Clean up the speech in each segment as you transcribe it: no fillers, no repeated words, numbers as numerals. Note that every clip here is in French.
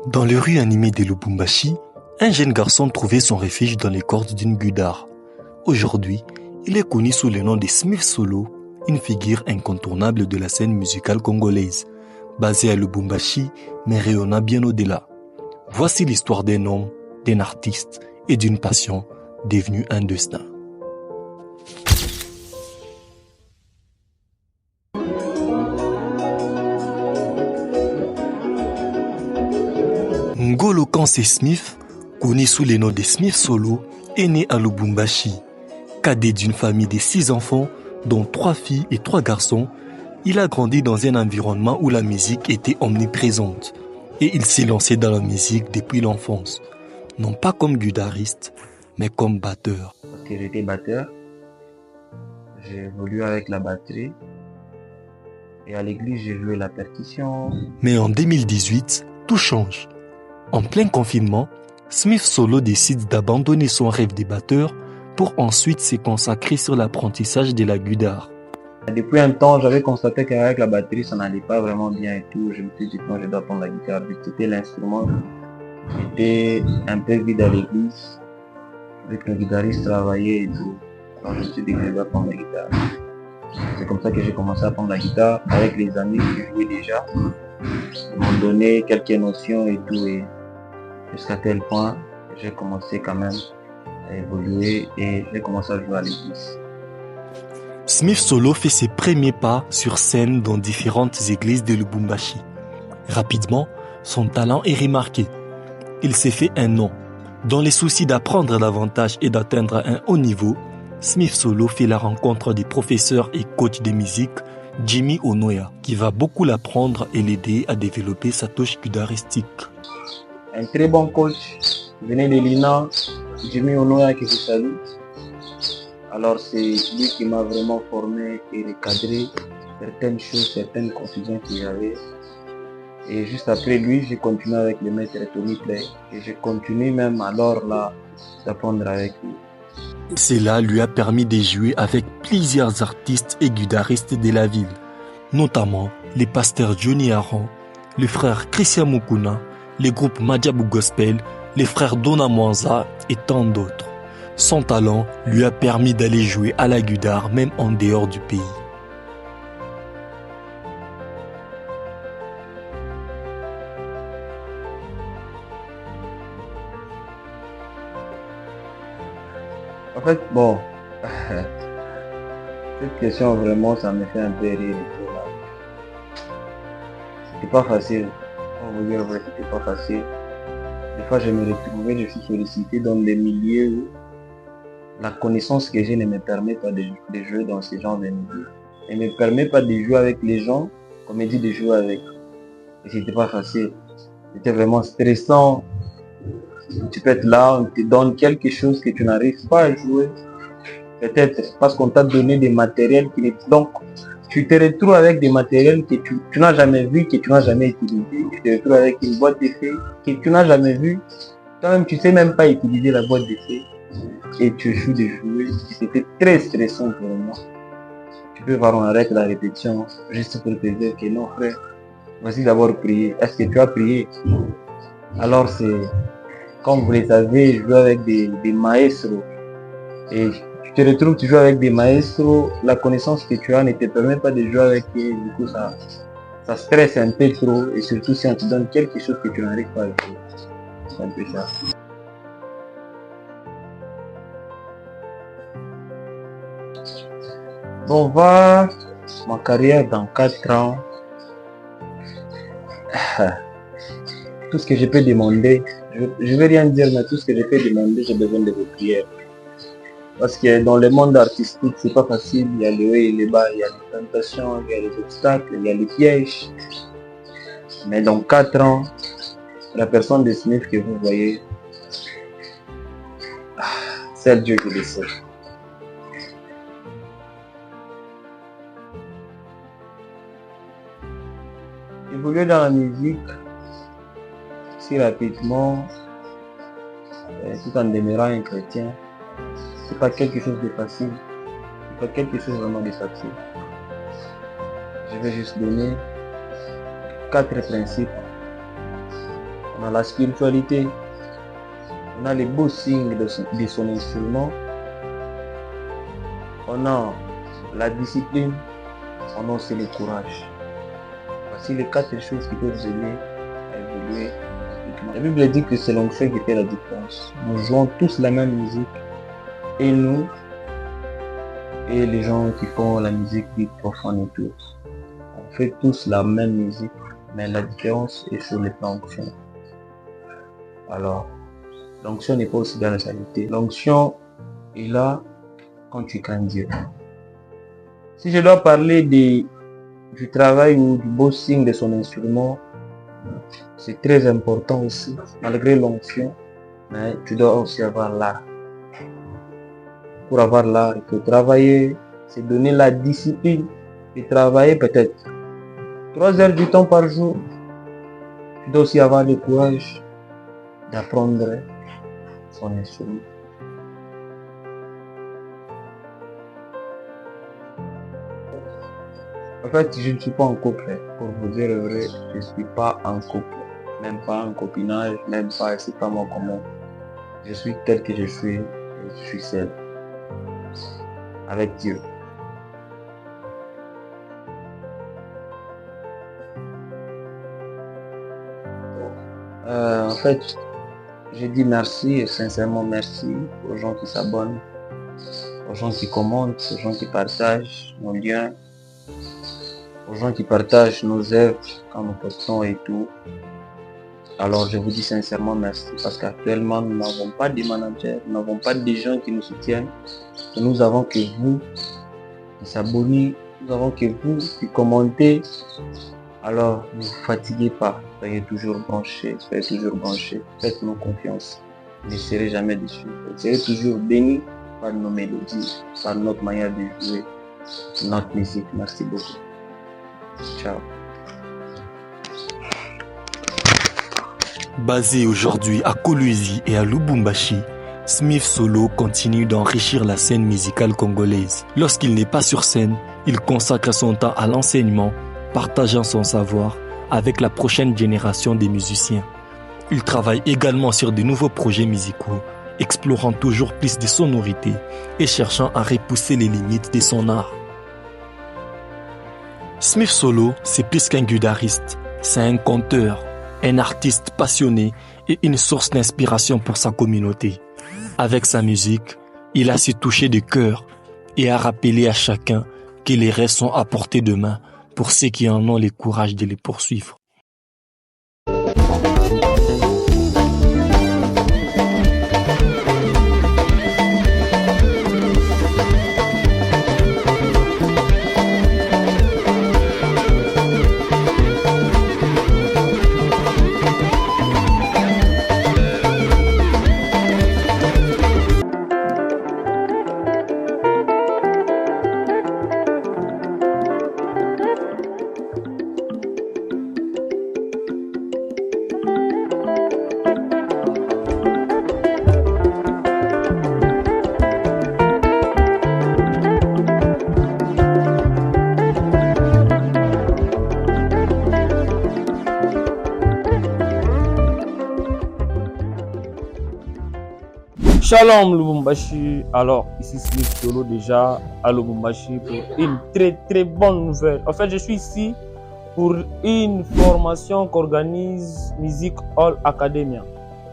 Dans les rues animées de Lubumbashi, un jeune garçon trouvait son refuge dans les cordes d'une guitare. Aujourd'hui, il est connu sous le nom de Smith Solo, une figure incontournable de la scène musicale congolaise, basée à Lubumbashi mais rayonnant bien au-delà. Voici l'histoire d'un homme, d'un artiste et d'une passion devenue un destin. Ngolo Kanse Smith, connu sous le nom de Smith Solo, est né à Lubumbashi. Cadet d'une famille de 6 enfants, dont 3 filles et 3 garçons, il a grandi dans un environnement où la musique était omniprésente. Et il s'est lancé dans la musique depuis l'enfance. Non pas comme guitariste, mais comme batteur. Parce que j'étais batteur, j'ai évolué avec la batterie. Et à l'église, j'ai joué la percussion. Mais en 2018, tout change. En plein confinement, Smith Solo décide d'abandonner son rêve de batteur pour ensuite se consacrer sur l'apprentissage de la guitare. Depuis un temps, j'avais constaté qu'avec la batterie, ça n'allait pas vraiment bien et tout. Je me suis dit non, je dois prendre la guitare. Vu que c'était l'instrument, j'étais un peu vide à l'église. Vu que le guitariste travaillait et tout. Alors je me suis dit que je dois prendre la guitare. C'est comme ça que j'ai commencé à prendre la guitare avec les amis qui jouaient déjà. Ils m'ont donné quelques notions et tout. Et jusqu'à tel point, j'ai commencé quand même à évoluer et j'ai commencé à jouer à l'église. Smith Solo fait ses premiers pas sur scène dans différentes églises de Lubumbashi. Rapidement, son talent est remarqué. Il s'est fait un nom. Dans les soucis d'apprendre davantage et d'atteindre un haut niveau, Smith Solo fait la rencontre des professeurs et coachs de musique Jimmy Onoya, qui va beaucoup l'apprendre et l'aider à développer sa touche guitaristique. Un très bon coach venait de l'INA, Jimmy Onoya, que je salue. Alors c'est lui qui m'a vraiment formé et recadré certaines choses, certaines confusions que j'avais. Et juste après lui, j'ai continué avec le maître Tony Play. Et j'ai continué même alors là d'apprendre avec lui. Cela lui a permis de jouer avec plusieurs artistes et guitaristes de la ville, notamment les pasteurs Johnny Aron, le frère Christian Mukuna, les groupes Madjabu Gospel, les frères Dona Mwanza et tant d'autres. Son talent lui a permis d'aller jouer à la guitare même en dehors du pays. En fait, bon, cette question vraiment, ça me fait un peu rire. C'était pas facile. On va dire vrai, c'était pas facile. Des fois, je me retrouvais, je suis sollicité dans des milieux où la connaissance que j'ai ne me permet pas de jouer dans ce genre de milieu. Elle ne me permet pas de jouer avec les gens qu'on me dit de jouer avec. Et c'était pas facile. C'était vraiment stressant. Tu peux être là, on te donne quelque chose que tu n'arrives pas à jouer. Peut-être parce qu'on t'a donné des matériels qui n'étaient... Donc, tu te retrouves avec des matériels que tu n'as jamais vu, que tu n'as jamais utilisé. Tu te retrouves avec une boîte d'effets que tu n'as jamais vue. Toi-même, tu ne sais même pas utiliser la boîte d'effets. Et tu joues de jouer. C'était très stressant pour moi. Tu peux voir, on arrête la répétition juste pour te dire que non, frère, voici d'abord prier. Est-ce que tu as prié? Alors c'est... Comme vous le savez, jouer avec des maestros. Et tu te retrouves, tu joues avec des maestros, la connaissance que tu as ne te permet pas de jouer avec eux. Du coup, ça stresse un peu trop. Et surtout si on te donne quelque chose que tu n'arrives pas à jouer. C'est un peu ça. Bon, va ma carrière dans 4 ans. Tout ce que je peux demander, je ne vais rien dire, mais tout ce que je peux demander, j'ai besoin de vos prières. Parce que dans le monde artistique, c'est pas facile. Il y a les hauts et les bas, il y a les tentations, il y a les obstacles, il y a les pièges. Mais dans 4 ans, la personne de Smith que vous voyez, c'est Dieu qui le sait. Évoluer dans la musique si rapidement, tout en demeurant un chrétien, c'est pas quelque chose de facile, c'est pas quelque chose vraiment de facile. Je vais juste donner 4 principes on a la spiritualité, on a les beaux signes de son instrument, on a la discipline, on a aussi le courage. Voici les 4 choses qui peuvent aider à évoluer. La Bible dit que c'est l'onction qui fait la différence. Nous jouons tous la même musique, et nous, et les gens qui font la musique dite profonde et tout. On fait tous la même musique, mais la différence est sur les plans onction. Alors, l'onction n'est pas aussi dans la sanité. L'onction est là quand tu crains Dieu. Si je dois parler du travail ou du beau signe de son instrument, c'est très important aussi, malgré l'onction, mais tu dois aussi avoir l'art. Pour avoir l'art, il faut travailler, c'est donner la discipline et travailler peut-être 3 heures du temps par jour. Tu dois aussi avoir le courage d'apprendre son instrument. En fait, je ne suis pas en couple. Pour vous dire le vrai, je ne suis pas en couple. Même pas en copinage, même pas, c'est pas mon comment. Je suis tel que je suis seul. Avec Dieu. En fait, je dis merci et sincèrement merci aux gens qui s'abonnent, aux gens qui commentent, aux gens qui partagent nos liens, aux gens qui partagent nos œuvres quand nous postons et tout. Alors je vous dis sincèrement merci parce qu'actuellement nous n'avons pas de managers, nous n'avons pas de gens qui nous soutiennent. Et nous avons que vous qui s'abonnez, nous avons que vous qui commentez. Alors ne vous fatiguez pas, soyez toujours branchés, faites-nous confiance. Vous ne serez jamais déçus. Vous serez toujours bénis par nos mélodies, par notre manière de jouer, notre musique. Merci beaucoup. Ciao. Basé aujourd'hui à Kolwezi et à Lubumbashi, Smith Solo continue d'enrichir la scène musicale congolaise. Lorsqu'il n'est pas sur scène, il consacre son temps à l'enseignement, partageant son savoir avec la prochaine génération des musiciens. Il travaille également sur de nouveaux projets musicaux, explorant toujours plus de sonorités et cherchant à repousser les limites de son art. Smith Solo, c'est plus qu'un guitariste, c'est un conteur, un artiste passionné et une source d'inspiration pour sa communauté. Avec sa musique, il a su toucher de cœur et a rappelé à chacun que les rêves sont à portée de main pour ceux qui en ont le courage de les poursuivre. Shalom Lubumbashi, alors ici Smith Solo déjà à Lubumbashi pour une très bonne nouvelle. En fait je suis ici pour une formation qu'organise Music Hall Academia.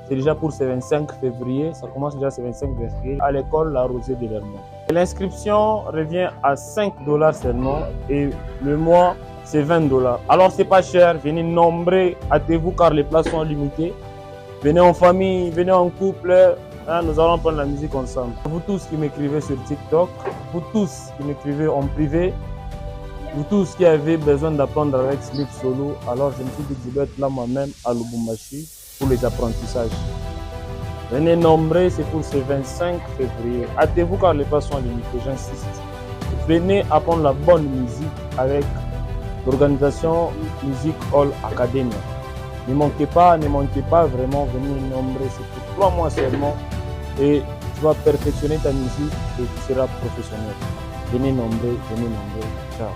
C'est déjà pour ce 25 février, ça commence déjà ce 25 février à l'école La Rosée de Vermont. L'inscription revient à $5 seulement et le mois c'est $20. Alors c'est pas cher, venez nombreux, hâtez-vous car les places sont limitées. Venez en famille, venez en couple. Nous allons prendre la musique ensemble. Vous tous qui m'écrivez sur TikTok, vous tous qui m'écrivez en privé, vous tous qui avez besoin d'apprendre avec Smith Solo, alors je me suis dit que je dois être là moi-même à Lubumbashi pour les apprentissages. Venez nombreux, c'est pour ce 25 février. Hâtez-vous car les places sont limitées, j'insiste. Venez apprendre la bonne musique avec l'organisation Music Hall Academy. Ne manquez pas vraiment, venez nombreux, c'est pour 3 mois seulement et tu vas perfectionner ta musique et tu seras professionnel. Venez nombreux, ciao.